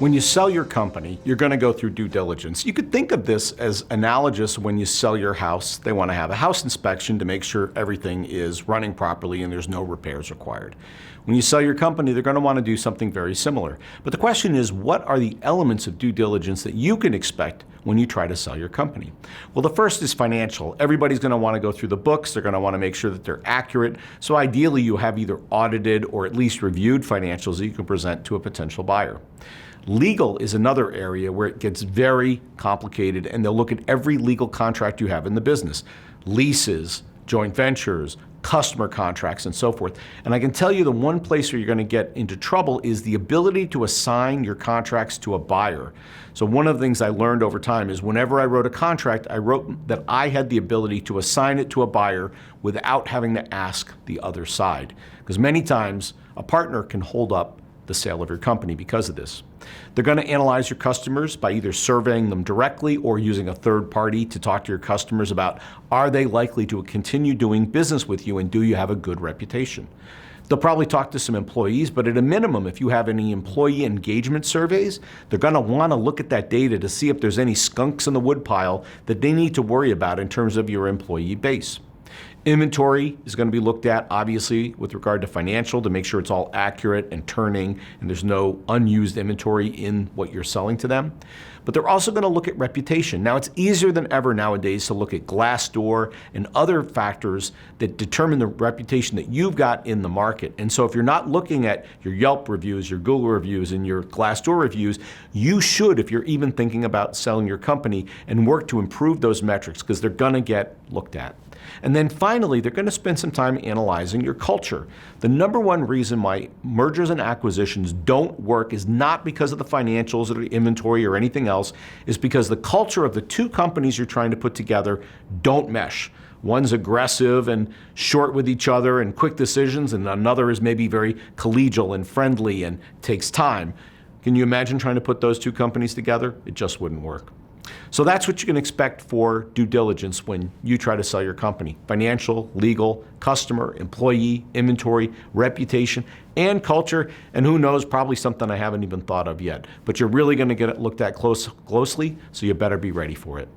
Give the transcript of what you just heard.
When you sell your company, you're going to go through due diligence. You could think of this as analogous when you sell your house. They want to have a house inspection to make sure everything is running properly and there's no repairs required. When you sell your company, they're going to want to do something very similar. But the question is, what are the elements of due diligence that you can expect when you try to sell your company? Well, the first is financial. Everybody's going to want to go through the books. They're going to want to make sure that they're accurate. So ideally, you have either audited or at least reviewed financials that you can present to a potential buyer. Legal is another area where it gets very complicated, and they'll look at every legal contract you have in the business. Leases, joint ventures, customer contracts, and so forth. And I can tell you the one place where you're going to get into trouble is the ability to assign your contracts to a buyer. So one of the things I learned over time is whenever I wrote a contract, I wrote that I had the ability to assign it to a buyer without having to ask the other side. Because many times a partner can hold up the sale of your company because of this. They're going to analyze your customers by either surveying them directly or using a third party to talk to your customers about, are they likely to continue doing business with you and do you have a good reputation? They'll probably talk to some employees, but at a minimum, if you have any employee engagement surveys, they're going to want to look at that data to see if there's any skunks in the woodpile that they need to worry about in terms of your employee base. Inventory is going to be looked at, obviously, with regard to financial to make sure it's all accurate and turning and there's no unused inventory in what you're selling to them. But they're also going to look at reputation. Now, it's easier than ever nowadays to look at Glassdoor and other factors that determine the reputation that you've got in the market. And so if you're not looking at your Yelp reviews, your Google reviews, and your Glassdoor reviews, you should, if you're even thinking about selling your company, and work to improve those metrics because they're going to get looked at. And then finally, they're going to spend some time analyzing your culture. The number one reason why mergers and acquisitions don't work is not because of the financials or the inventory or anything else, is because the culture of the two companies you're trying to put together don't mesh. One's aggressive and short with each other and quick decisions, and another is maybe very collegial and friendly and takes time. Can you imagine trying to put those two companies together? It just wouldn't work. So that's what you can expect for due diligence when you try to sell your company. Financial, legal, customer, employee, inventory, reputation, and culture, and who knows, probably something I haven't even thought of yet. But you're really going to get it looked at closely, so you better be ready for it.